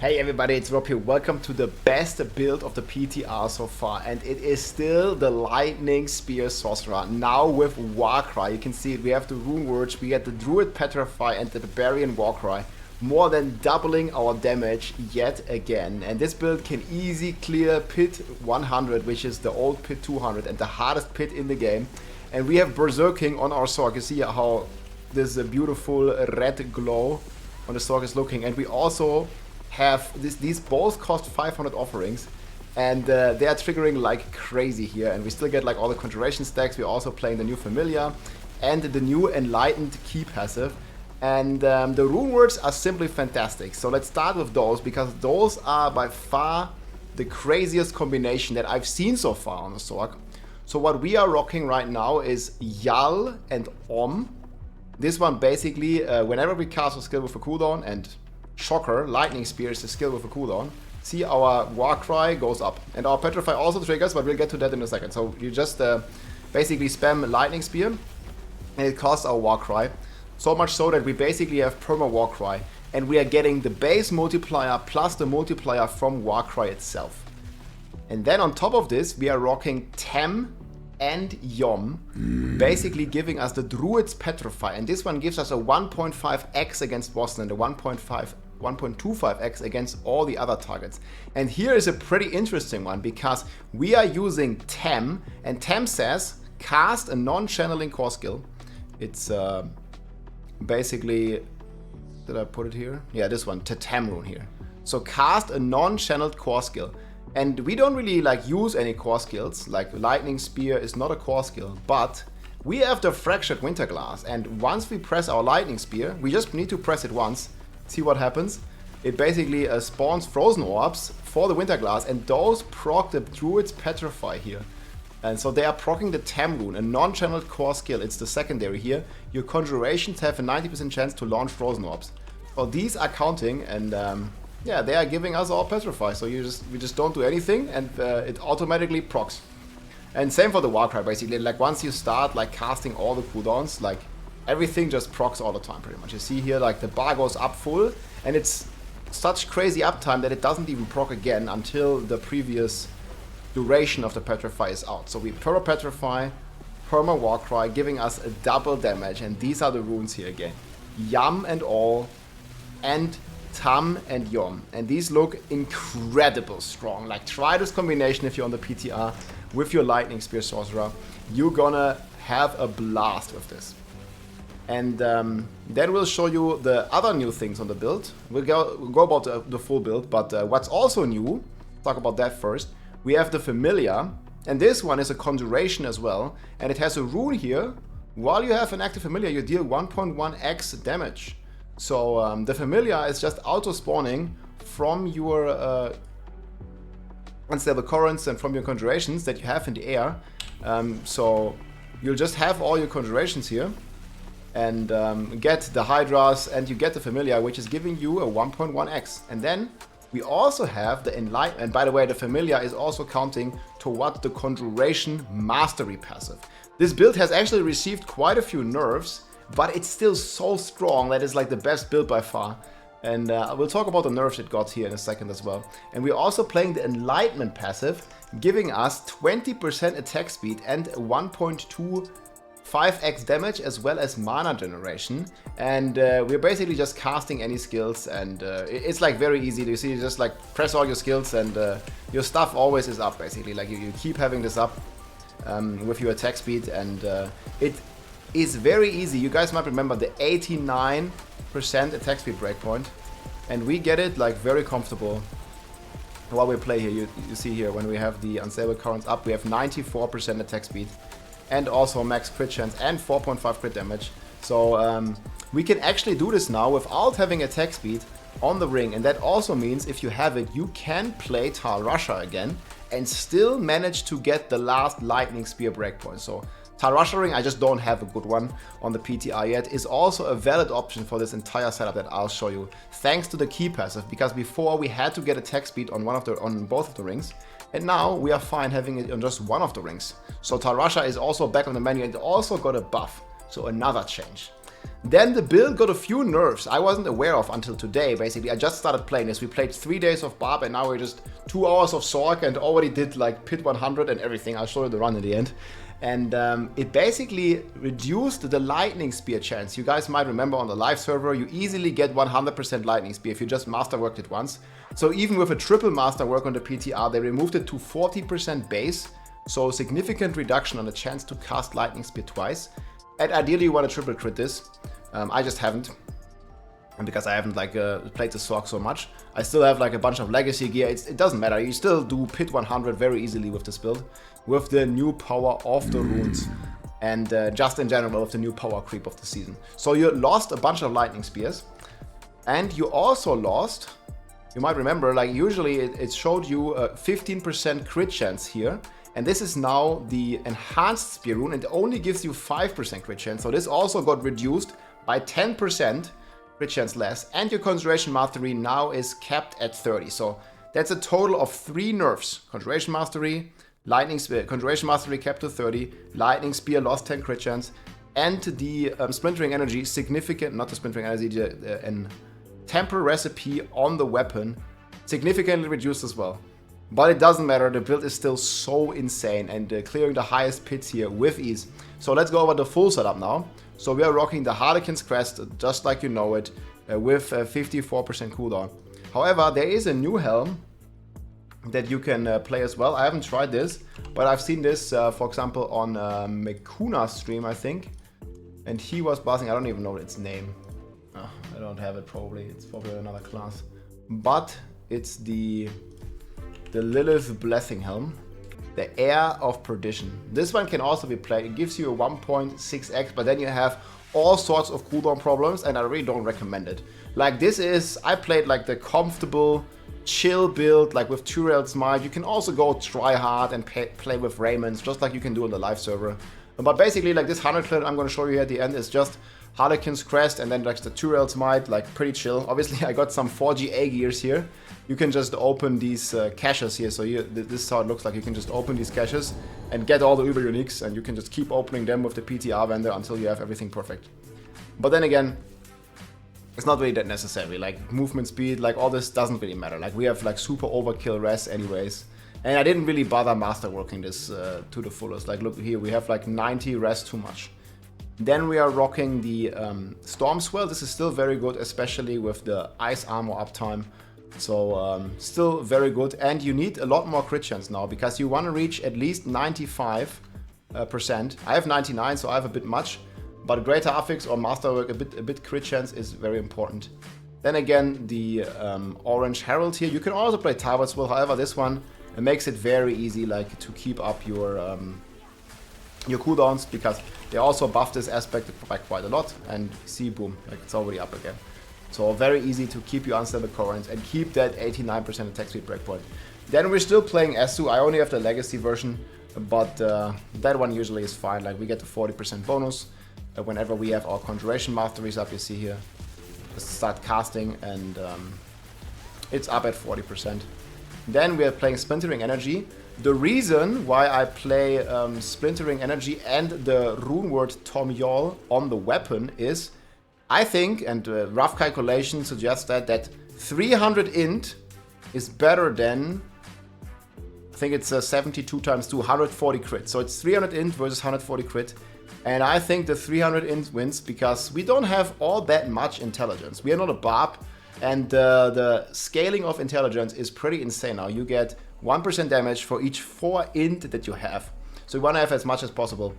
Hey everybody, it's Rob here. Welcome to the best build of the PTR so far, and it is still the Lightning Spear Sorcerer, now with Warcry. You can see it, we have the Runewords, we get the Druid Petrify and the Barbarian Warcry, more than doubling our damage yet again. And this build can easily clear Pit 100, which is the old Pit 200 and the hardest pit in the game. And we have Berserking on our Sorc. You see how this beautiful red glow on the Sorc is looking, and we also have these both cost 500 offerings, and they are triggering like crazy here, and we still get like all the conjuration stacks. We're also playing the new Familiar and the new Enlightened Key passive, and the Runewords are simply fantastic. So let's start with those, because those are by far the craziest combination that I've seen so far on the Sorc. So what we are rocking right now is Yal and Om. This one basically, whenever we cast a skill with a cooldown, and Shocker, Lightning Spear is the skill with a cooldown. See, our Warcry goes up. And our Petrify also triggers, but we'll get to that in a second. So you just basically spam Lightning Spear, and it costs our Warcry. So much so that we basically have perma Warcry, and we are getting the base multiplier plus the multiplier from Warcry itself. And then on top of this, we are rocking Tem and Yom, basically giving us the Druid's Petrify, and this one gives us a 1.5x against Boston and a 1.25x against all the other targets. And here is a pretty interesting one, because we are using Tem, and Tem says cast a non-channeling core skill. It's basically, did I put it here? Yeah, this one, Tem rune here. So cast a non-channeled core skill. And we don't really like use any core skills, like Lightning Spear is not a core skill, but we have the Fractured Winterglass, and once we press our Lightning Spear, we just need to press it once, see what happens. It basically spawns Frozen Orbs for the Winterglass, and those proc the Druid's Petrify here. And so they are proccing the Tem rune, a non-channeled core skill, it's the secondary here. Your conjurations have a 90% chance to launch Frozen Orbs. So these are counting, and yeah, they are giving us our Petrify, so we just don't do anything, and it automatically procs. And same for the Warcry, basically. Like once you start like casting all the cooldowns, like everything just procs all the time, pretty much. You see here, like the bar goes up full, and it's such crazy uptime that it doesn't even proc again until the previous duration of the Petrify is out. So we perma Petrify, perma Warcry, giving us a double damage, and these are the runes here again: Yam and All, and Tam and Yom, and these look incredible strong. Like, try this combination if you're on the PTR with your Lightning Spear Sorcerer. You're gonna have a blast with this. And then we'll show you the other new things on the build. We'll go about the full build, but what's also new, talk about that first. We have the Familiar, and this one is a conjuration as well, and it has a rune here. While you have an active Familiar, you deal 1.1x damage. So the Familiar is just auto-spawning from your unstable currents and from your conjurations that you have in the air. So you'll just have all your conjurations here, and get the Hydras, and you get the Familiar, which is giving you a 1.1x. And then we also have the Enlightenment, and by the way, the Familiar is also counting towards the Conjuration Mastery passive. This build has actually received quite a few nerfs, but it's still so strong that it's like the best build by far. And we'll talk about the nerfs it got here in a second as well. And we're also playing the Enlightenment passive, giving us 20% attack speed and 1.25x damage, as well as mana generation. And we're basically just casting any skills, and it's like very easy. You see, you just like press all your skills, and your stuff always is up, basically. Like you keep having this up with your attack speed, and it is very easy. You guys might remember the 89% attack speed breakpoint, and we get it like very comfortable while we play here. You see here, when we have the unstable currents up, we have 94% attack speed, and also max crit chance and 4.5 crit damage. So we can actually do this now without having attack speed on the ring, and that also means if you have it, you can play Tal Rasha again and still manage to get the last Lightning Spear breakpoint. So Tal Rasha ring, I just don't have a good one on the PTR yet, is also a valid option for this entire setup that I'll show you, thanks to the key passive, because before we had to get attack speed on both of the rings, and now we are fine having it on just one of the rings. So Tal Rasha is also back on the menu, and also got a buff, so another change. Then the build got a few nerfs I wasn't aware of until today. Basically, I just started playing this. We played 3 days of Barb and now we're just 2 hours of Sorc and already did like Pit 100 and everything. I'll show you the run in the end. And it basically reduced the lightning spear chance. You guys might remember on the live server, you easily get 100% lightning spear if you just masterworked it once. So even with a triple masterwork on the PTR, they removed it to 40% base. So significant reduction on the chance to cast lightning spear twice. And ideally you want to triple crit this. I just haven't, and because I haven't like played the Sorc so much. I still have like a bunch of legacy gear. It doesn't matter. You still do Pit 100 very easily with this build, with the new power of the runes, and just in general with the new power creep of the season. So you lost a bunch of lightning spears, and you also lost. You might remember, like usually it showed you a 15% crit chance here. And this is now the enhanced spear rune, and it only gives you 5% crit chance. So this also got reduced by 10% crit chance less, and your Conjuration Mastery now is capped at 30. So that's a total of 3 nerfs. Conjuration Mastery, Lightning Spear, Conjuration Mastery capped to 30, Lightning Spear lost 10 crit chance, and the Splintering Energy significant, not the Splintering Energy, an Temporal Recipe on the weapon significantly reduced as well. But it doesn't matter, the build is still so insane and clearing the highest pits here with ease. So let's go over the full setup now. So we are rocking the Harlequin's Crest, just like you know it, with 54% cooldown. However, there is a new helm that you can play as well. I haven't tried this, but I've seen this, for example, on Mekuna's stream, I think. And he was buzzing, I don't even know its name. Oh, I don't have it probably, it's probably another class. But it's the Lilith Blessing Helm, the Heir of Perdition. This one can also be played. It gives you a 1.6x, but then you have all sorts of cooldown problems, and I really don't recommend it. Like this is, I played like the comfortable, chill build, like with Turael's Might. You can also go try hard and play with Raymonds, just like you can do on the live server. But basically, like this 100 crit I'm going to show you here at the end is just Harlequin's Crest and then like the Turael's Might, like pretty chill. Obviously, I got some 4GA gears here. You can just open these caches here. So this is how it looks like. You can just open these caches and get all the Uber Uniques, and you can just keep opening them with the PTR vendor until you have everything perfect. But then again, it's not really that necessary. Like movement speed, like all this doesn't really matter. Like we have like super overkill res anyways. And I didn't really bother masterworking this to the fullest. Like look here, we have like 90 res too much. Then we are rocking the Storm Swell. This is still very good, especially with the Ice Armor uptime. So still very good, and you need a lot more crit chance now because you want to reach at least 95%. I have 99, so I have a bit much, but Greater Affix or Masterwork, a bit crit chance is very important. Then again, the Orange Herald here. You can also play Tyrant Swell. However, this one makes it very easy, like to keep up your cooldowns, because they also buff this aspect by quite a lot. And see, boom, like it's already up again. So very easy to keep your unstable currents and keep that 89% attack speed breakpoint. Then we're still playing Esu. I only have the legacy version, but that one usually is fine. Like we get the 40% bonus whenever we have our Conjuration Masteries up. You see here, just start casting, and it's up at 40%. Then we are playing Splintering Energy. The reason why I play Splintering Energy and the Runeword Tom Yall on the weapon is, I think, and rough calculation suggests that 300 int is better than, I think it's 72 times 2, 140 crit. So it's 300 int versus 140 crit. And I think the 300 int wins because we don't have all that much intelligence. We are not a barb, and the scaling of intelligence is pretty insane now. You get 1% damage for each 4 int that you have. So you want to have as much as possible.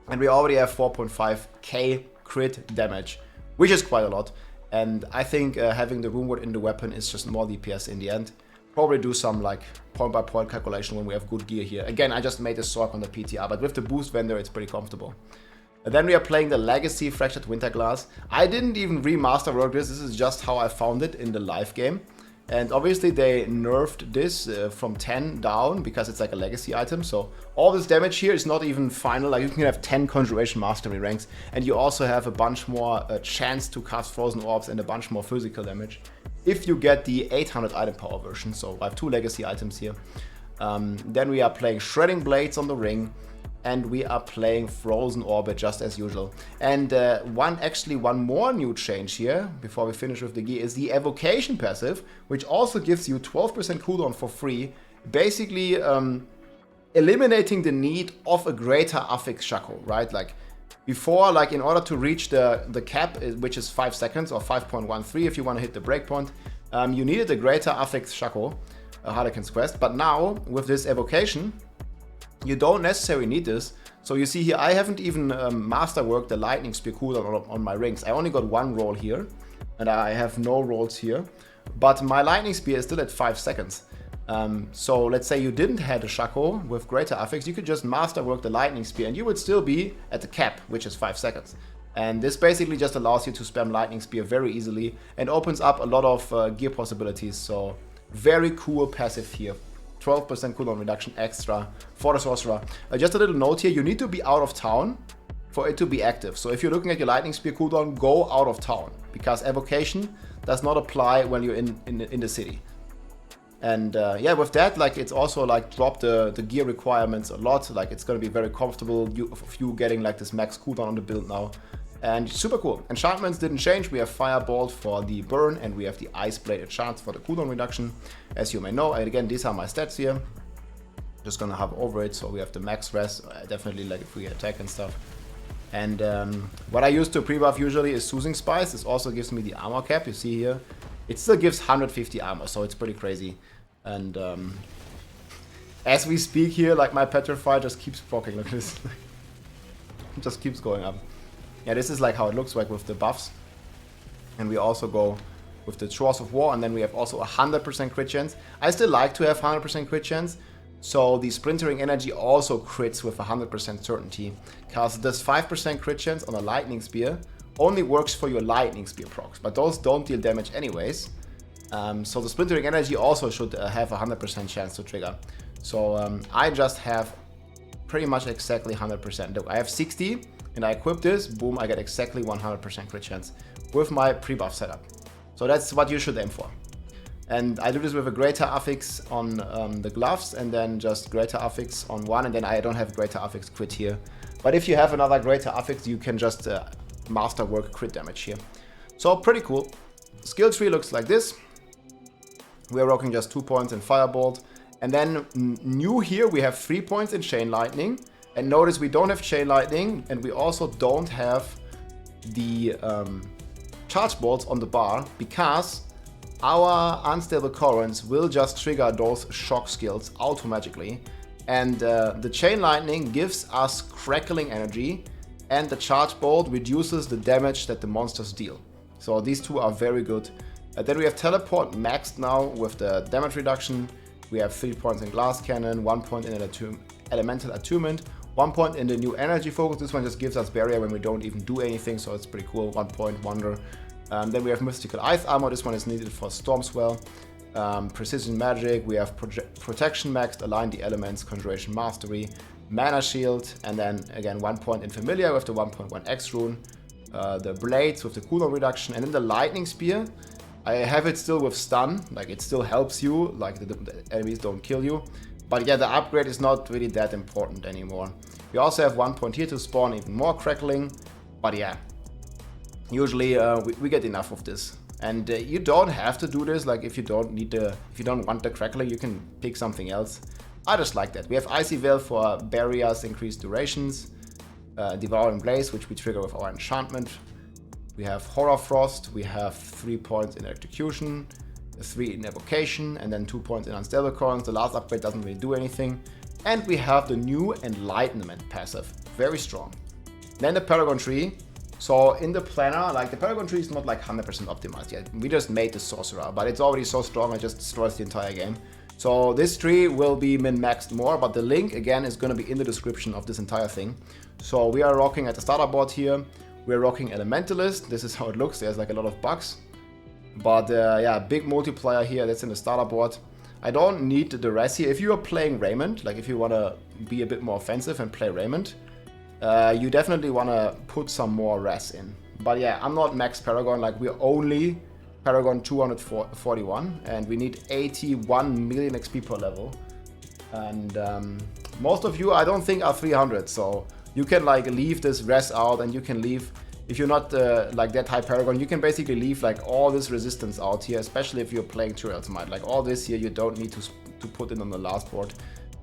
And we already have 4.5k crit damage, which is quite a lot. And I think having the Runeword in the weapon is just more DPS in the end. Probably do some like point by point calculation when we have good gear here. Again, I just made a Sorc on the PTR, but with the boost vendor it's pretty comfortable. And then we are playing the Legacy Fractured Winterglass. I didn't even remaster work this is just how I found it in the live game. And obviously they nerfed this from 10 down because it's like a legacy item. So all this damage here is not even final. Like you can have 10 Conjuration Mastery ranks, and you also have a bunch more chance to cast Frozen Orbs and a bunch more physical damage if you get the 800 item power version. So I have 2 legacy items here. Then we are playing Shredding Blades on the ring. and we are playing Frozen Orbit just as usual. And one more new change here, before we finish with the gear, is the Evocation passive, which also gives you 12% cooldown for free, basically eliminating the need of a greater affix shackle, right? Like before, like in order to reach the cap, which is 5 seconds or 5.13 if you want to hit the breakpoint, you needed a greater affix shackle, Harlequin's Quest. But now with this Evocation, you don't necessarily need this. So you see here, I haven't even masterworked the Lightning Spear cooldown on my rings. I only got one roll here, and I have no rolls here. But my Lightning Spear is still at 5 seconds. So let's say you didn't have a shackle with greater affix, you could just masterwork the Lightning Spear and you would still be at the cap, which is 5 seconds. And this basically just allows you to spam Lightning Spear very easily and opens up a lot of gear possibilities. So very cool passive here. 12% cooldown reduction extra for the Sorcerer. Just a little note here, you need to be out of town for it to be active. So if you're looking at your Lightning Spear cooldown, go out of town, because Evocation does not apply when you're in the city. And yeah, with that, like it's also like dropped the gear requirements a lot. Like it's gonna be very comfortable of you getting like this max cooldown on the build now. And super cool. Enchantments didn't change. We have Firebolt for the burn, and we have the Ice Blade enchants for the cooldown reduction, as you may know. And again, these are my stats here. Just gonna hover over it. So we have the max rest, definitely like free attack and stuff. And what I use to pre-buff usually is Soothing Spice. This also gives me the armor cap. You see here, it still gives 150 armor, so it's pretty crazy. And as we speak here, like my Petrify just keeps proccing. Look at this. It just keeps going up. Yeah, this is like how it looks like with the buffs. And we also go with the Chores of War, and then we have also 100% crit chance. I still like to have 100% crit chance, so the Splintering Energy also crits with 100% certainty, because this 5% crit chance on a Lightning Spear only works for your Lightning Spear procs, but those don't deal damage anyways. So the Splintering Energy also should have 100% chance to trigger. So I just have pretty much exactly 100%. Look, I have 60, and I equip this, boom, I get exactly 100% crit chance with my pre-buff setup. So that's what you should aim for. And I do this with a greater affix on the gloves, and then just greater affix on one, and then I don't have greater affix crit here. But if you have another greater affix, you can just masterwork crit damage here. So pretty cool. Skill tree looks like this. We are rocking just 2 points in Firebolt. And then new here, we have 3 points in Chain Lightning. And notice we don't have Chain Lightning, and we also don't have the Charge Bolts on the bar, because our Unstable Currents will just trigger those shock skills automatically. And the Chain Lightning gives us Crackling Energy, and the Charge Bolt reduces the damage that the monsters deal. So these two are very good. Then we have Teleport maxed now with the damage reduction. We have 3 points in Glass Cannon, 1 point in Elemental Attunement, 1 point in the new Energy Focus. This one just gives us Barrier when we don't even do anything, so it's pretty cool. 1 point Wonder. Then we have Mystical Ice Armor. This one is needed for Stormswell. Precision Magic. We have Protection maxed, Align the Elements, Conjuration Mastery, Mana Shield, and then again 1 point in Familiar with the 1.1 X rune. The Blades with the cooldown reduction, and then the Lightning Spear. I have it still with stun, like it still helps you, like the enemies don't kill you. But yeah, the upgrade is not really that important anymore. We also have 1 point here to spawn even more Crackling, but yeah, usually we get enough of this. And you don't have to do this, like if you don't want the Crackling, you can pick something else. I just like that. We have Icy Veil for barriers, increased durations, Devouring Blaze, which we trigger with our enchantment. We have Horror Frost, we have 3 points in Electrocution, 3 in Evocation, and then 2 points in Unstable Currents. The last upgrade doesn't really do anything. And we have the new Enlightenment passive, very strong. Then the Paragon tree. So in the planner, like the Paragon tree is not like 100% optimized yet. We just made the Sorcerer, but it's already so strong it just destroys the entire game. So this tree will be min-maxed more, but the link again is going to be in the description of this entire thing. So we are rocking at the starter board here. We're rocking Elementalist. This is how it looks. There's like a lot of bugs. But yeah, big multiplier here. That's in the starter board. I don't need the res here. If you are playing Raymond, like if you want to be a bit more offensive and play Raymond, you definitely want to put some more res in. But yeah, I'm not max Paragon. Like we're only Paragon 241, and we need 81 million XP per level. And Most of you, I don't think, are 300, so you can like leave this res out, and you can leave, if you're not like that high Paragon, you can basically leave like all this resistance out here, especially if you're playing Tyrell's Might. Like all this here, you don't need to put in on the last board.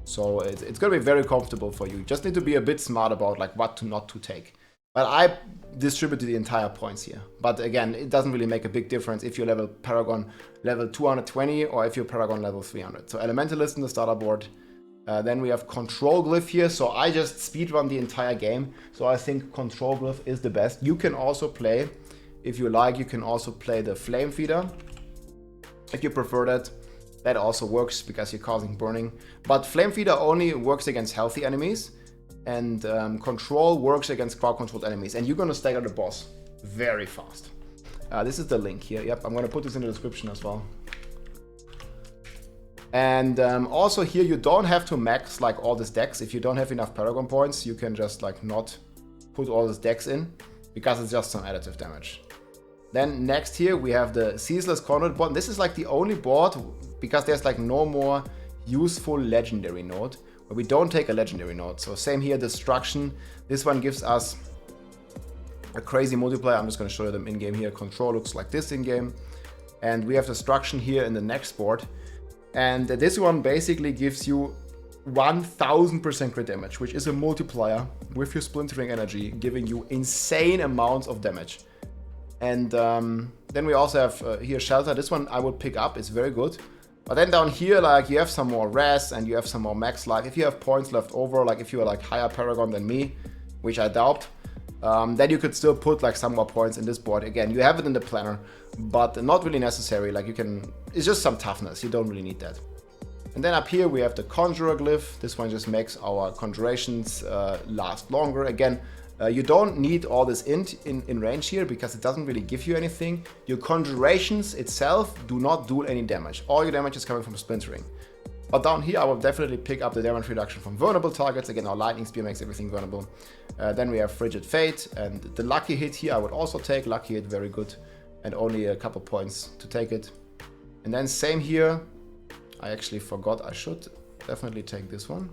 So it's gonna be very comfortable for you. You just need to be a bit smart about like what to not to take. But I distributed the entire points here. But again, it doesn't really make a big difference if you're level Paragon level 220 or if you're Paragon level 300. So Elementalist in the starter board. Then we have Control Glyph here. So I just speedrun the entire game. So I think Control Glyph is the best. You can also play, if you like, you can also play the Flame Feeder. If you prefer that. That also works because you're causing burning. But Flame Feeder only works against healthy enemies. And Control works against crowd-controlled enemies. And you're going to stagger the boss very fast. This is the link here. Yep, I'm going to put this in the description as well. And also here, you don't have to max like all these decks. If you don't have enough Paragon points, you can just like not put all these decks in. Because it's just some additive damage. Then next here, we have the Ceaseless Conduit board. This is like the only board, because there's like no more useful legendary node. But we don't take a legendary node. So same here, Destruction. This one gives us a crazy multiplier. I'm just going to show you them in-game here. Control looks like this in-game. And we have Destruction here in the next board. And this one basically gives you 1000% crit damage, which is a multiplier with your Splintering Energy, giving you insane amounts of damage. And then we also have here Shelter. This one I would pick up. It's very good. But then down here, like, you have some more res and you have some more max life. If you have points left over, like if you are like higher Paragon than me, which I doubt, then you could still put like some more points in this board. Again, you have it in the planner, but not really necessary. Like you can, it's just some toughness. You don't really need that. And then up here we have the Conjurer Glyph. This one just makes our conjurations last longer. Again, you don't need all this int in range here because it doesn't really give you anything. Your conjurations itself do not do any damage. All your damage is coming from splintering. But down here I will definitely pick up the damage reduction from vulnerable targets. Again, our Lightning Spear makes everything vulnerable. Then we have Frigid Fate, and the Lucky Hit here I would also take. Lucky Hit, very good. And only a couple points to take it. And then same here. I actually forgot, I should definitely take this one.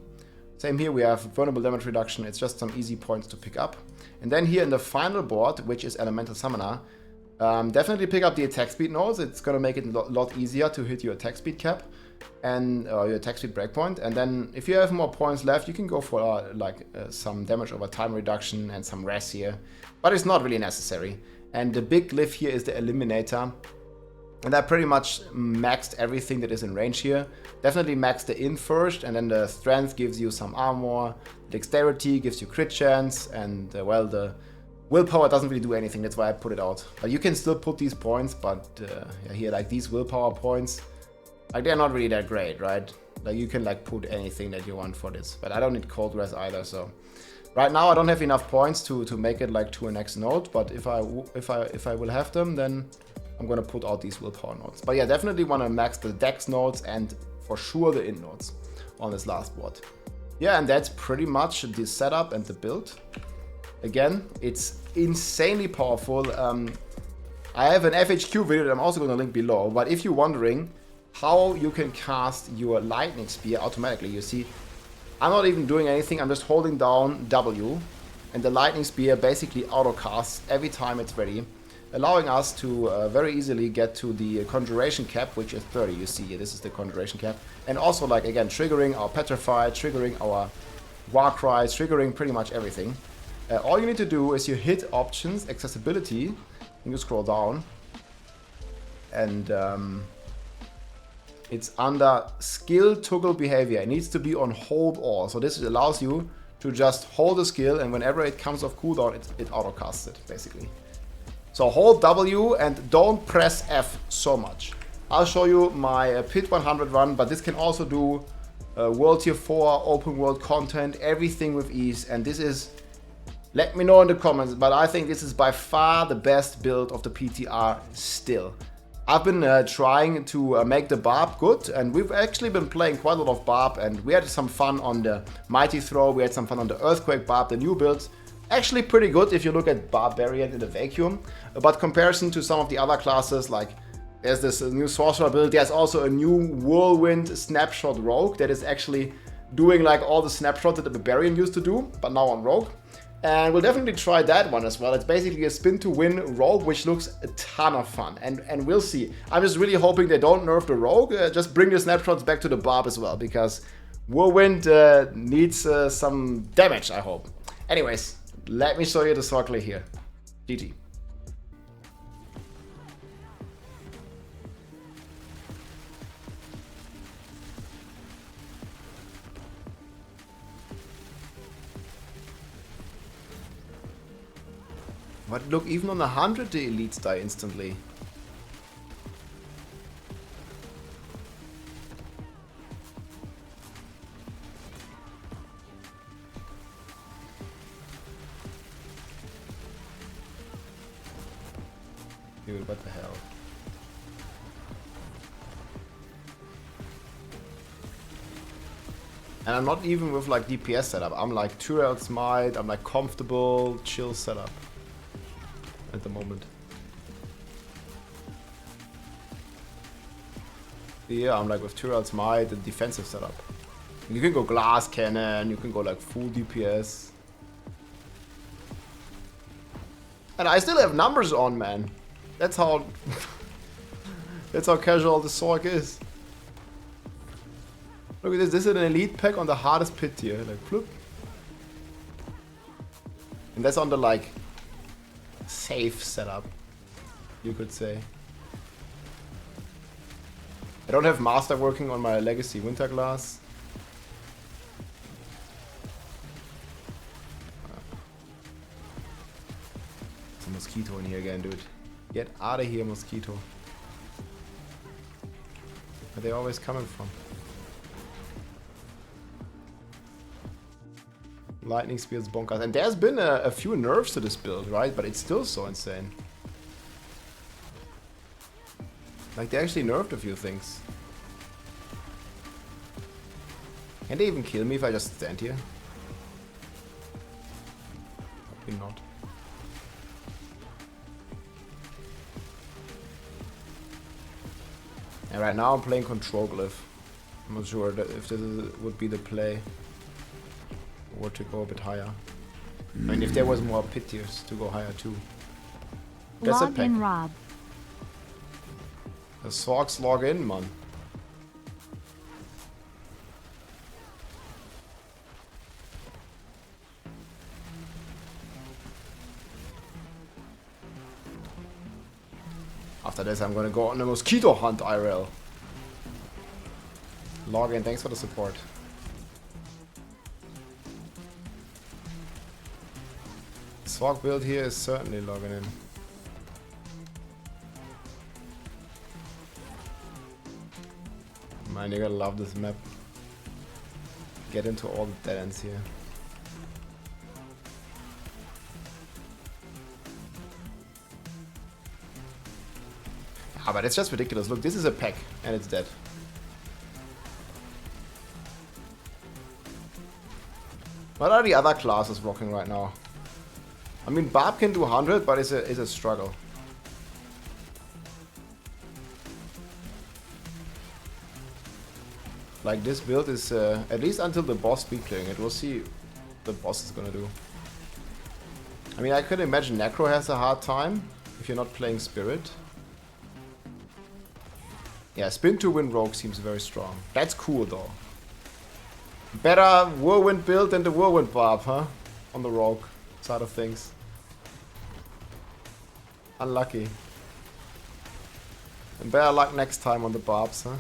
Same here, we have vulnerable damage reduction. It's just some easy points to pick up. And then here in the final board, which is Elemental Summoner, definitely pick up the attack speed nodes. It's going to make it a lot easier to hit your attack speed cap and your attack speed breakpoint. And then if you have more points left, you can go for some damage over time reduction and some res here. But it's not really necessary. And the big glyph here is the Eliminator. And I pretty much maxed everything that is in range here. Definitely maxed the int first, and then the strength gives you some armor, dexterity gives you crit chance, and well, the willpower doesn't really do anything, that's why I put it out. But you can still put these points, but yeah, here like these willpower points, like they're not really that great, right? Like you can like put anything that you want for this, but I don't need cold res either, so. Right now I don't have enough points to make it like to a next node, but if I will have them, then I'm gonna put out these willpower nodes. But yeah, definitely wanna max the dex nodes and for sure the int nodes on this last board. Yeah, and that's pretty much the setup and the build. Again, it's insanely powerful. I have an FHQ video that I'm also gonna link below, but if you're wondering how you can cast your Lightning Spear automatically, you see, I'm not even doing anything, I'm just holding down W, and the Lightning Spear basically auto casts every time it's ready, allowing us to very easily get to the conjuration cap, which is 30. You see here, this is the conjuration cap. And also, like, again, triggering our Petrify, triggering our War Cries, triggering pretty much everything. All you need to do is you hit Options, Accessibility, and you scroll down. And it's under Skill Toggle Behavior. It needs to be on Hold All. So this allows you to just hold the skill, and whenever it comes off cooldown, it auto-casts it, basically. So hold W and don't press F so much. I'll show you my Pit 100 run, but this can also do World Tier 4, open world content, everything with ease. And this is, let me know in the comments, but I think this is by far the best build of the PTR still. I've been trying to make the Barb good, and we've actually been playing quite a lot of Barb, and we had some fun on the Mighty Throw, we had some fun on the Earthquake Barb, the new builds. Actually pretty good if you look at Barbarian in the vacuum, but comparison to some of the other classes, like there's this new Sorcerer build, there's also a new Whirlwind Snapshot Rogue that is actually doing like all the snapshots that the Barbarian used to do, but now on Rogue. And we'll definitely try that one as well. It's basically a spin to win Rogue, which looks a ton of fun. And we'll see. I'm just really hoping they don't nerf the Rogue. Just bring the snapshots back to the Barb as well, because Whirlwind needs some damage, I hope. Anyways, let me show you the Sorc here. GG. But look, even on 100 the elites die instantly. Dude, what the hell? And I'm not even with like DPS setup. I'm like Turel Smite, I'm like comfortable, chill setup. At the moment. Yeah, I'm like with Turel's Might and defensive setup. You can go glass cannon, you can go like full DPS. And I still have numbers on, man. That's how that's how casual the Sorc is. Look at this, this is an elite pack on the hardest pit tier, like floop. And that's on the like safe setup, you could say. I don't have master working on my legacy winter glass. There's a mosquito in here again, dude. Get out of here, mosquito. Where are they always coming from? Lightning Spears bonkers. And there's been a few nerfs to this build, right? But it's still so insane. Like, they actually nerfed a few things. Can they even kill me if I just stand here? Probably not. And right now I'm playing Control Glyph. I'm not sure that if this would be the play. Or to go a bit higher. I mean, if there was more pit tiers to go higher too. That's a pack. Rob. The Sorcs log in, man. After this, I'm gonna go on a mosquito hunt IRL. Log in, thanks for the support. Sorc build here is certainly logging in. Man, you're gonna love this map. Get into all the dead ends here. Ah, but it's just ridiculous. Look, this is a pack and it's dead. What are the other classes rocking right now? I mean, Barb can do 100, but it's a struggle. Like, this build is, at least until the boss speed clearing it, we'll see what the boss is gonna do. I mean, I could imagine Necro has a hard time if you're not playing Spirit. Yeah, Spin to win Rogue seems very strong. That's cool, though. Better Whirlwind build than the Whirlwind Barb, huh? On the Rogue side of things. Unlucky. And better luck next time on the Barbs, huh?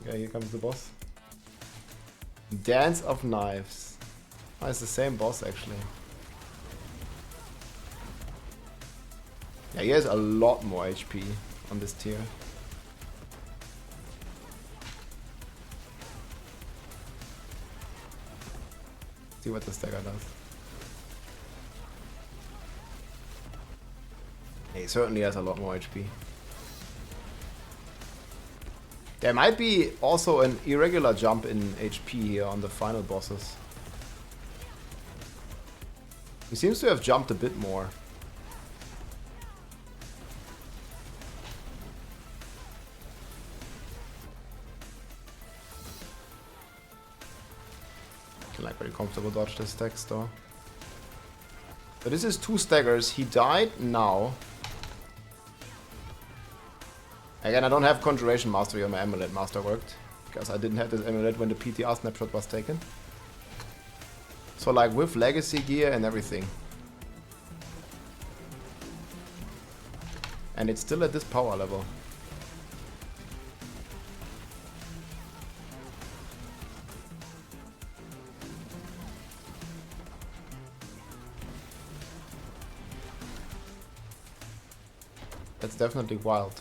Okay, here comes the boss. Dance of Knives. Oh, it's the same boss, actually. Yeah, he has a lot more HP on this tier. See what the stagger does. He certainly has a lot more HP. There might be also an irregular jump in HP here on the final bosses. He seems to have jumped a bit more. can like very comfortable dodge this text though. So this is 2 staggers. He died now. Again, I don't have Conjuration Mastery on my Amulet Masterworked, because I didn't have this amulet when the PTR snapshot was taken. So like with Legacy gear and everything. And it's still at this power level. That's definitely wild.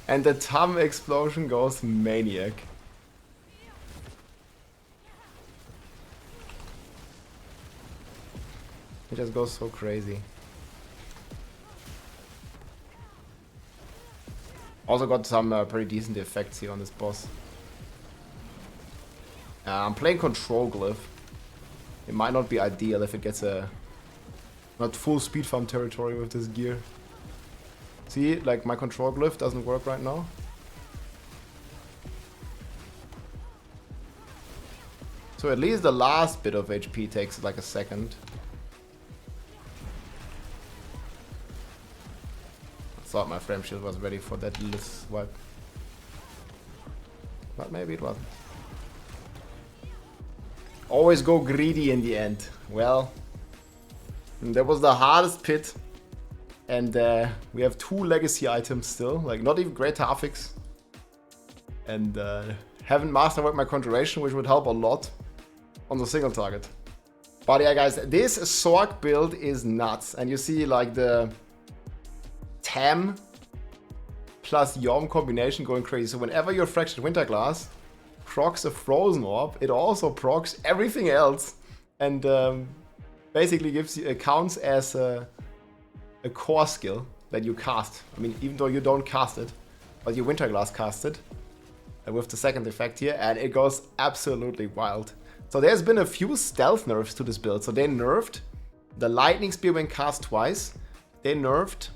And the Tum explosion goes maniac. It just goes so crazy. Also got some pretty decent effects here on this boss. I'm playing Control Glyph. It might not be ideal if it gets a not full speed farm territory with this gear. See, like my Control Glyph doesn't work right now. So at least the last bit of HP takes like a second. I thought my frame shield was ready for that little swipe. But maybe it wasn't. Always go greedy in the end. Well, that was the hardest pit. And we have 2 legacy items still. Like not even great Harfix. And haven't masterworked my Conjuration, which would help a lot on the single target. But yeah guys, this Sorc build is nuts. And you see like the Tam plus Yom combination going crazy. So whenever your Fractured Winterglass procs a Frozen Orb, it also procs everything else. And basically gives you, counts as a core skill that you cast. I mean, even though you don't cast it, but your Winterglass cast it with the second effect here, and it goes absolutely wild. So there's been a few stealth nerfs to this build. So they nerfed the Lightning Spear when cast twice. They nerfed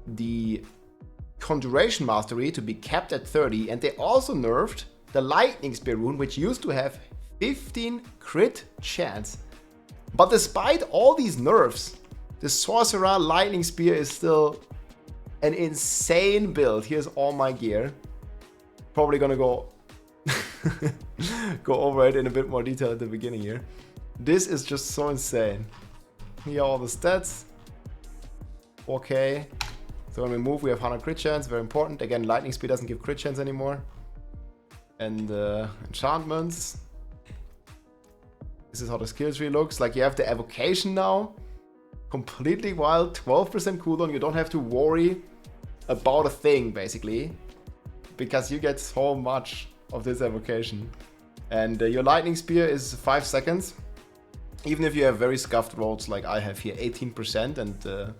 the Conjuration Mastery to be capped at 30, and they also nerfed the Lightning Spear rune, which used to have 15 crit chance. But despite all these nerfs, the Sorcerer Lightning Spear is still an insane build. Here's all my gear. Probably gonna go over it in a bit more detail at the beginning here. This is just so insane. Here are all the stats. 4k. So when we move, we have 100 crit chance, very important. Again, Lightning Spear doesn't give crit chance anymore. And enchantments. This is how the skill tree looks. Like you have the evocation now. Completely wild, 12% cooldown. You don't have to worry about a thing, basically. Because you get so much of this evocation. And your Lightning Spear is 5 seconds. Even if you have very scuffed rolls like I have here, 18%. And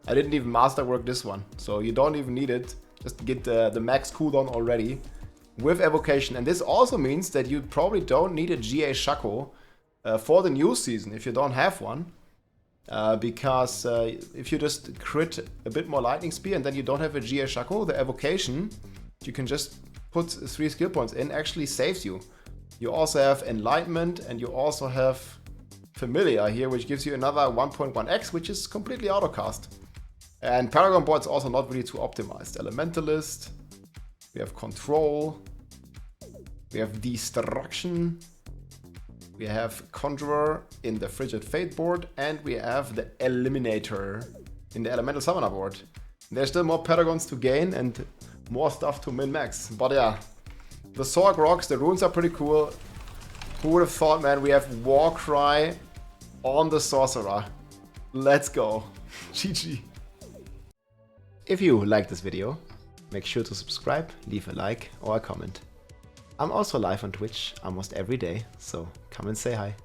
I didn't even masterwork this one. So you don't even need it. Just get the max cooldown already with evocation. And this also means that you probably don't need a GA Shaco for the new season if you don't have one. Because if you just crit a bit more Lightning Spear and then you don't have a GA Shaco, the evocation, you can just put 3 skill points in, actually saves you. You also have Enlightenment and you also have Familiar here, which gives you another 1.1x, which is completely autocast. And Paragon board's also not really too optimized. Elementalist, we have Control, we have Destruction, we have Conjurer in the Frigid Fate board, and we have the Eliminator in the Elemental Summoner board. There's still more Paragons to gain and more stuff to min-max. But yeah, the Sorc rocks, the runes are pretty cool. Who would have thought, man, we have Warcry on the Sorcerer. Let's go. GG. If you like this video, make sure to subscribe, leave a like or a comment. I'm also live on Twitch almost every day, so come and say hi.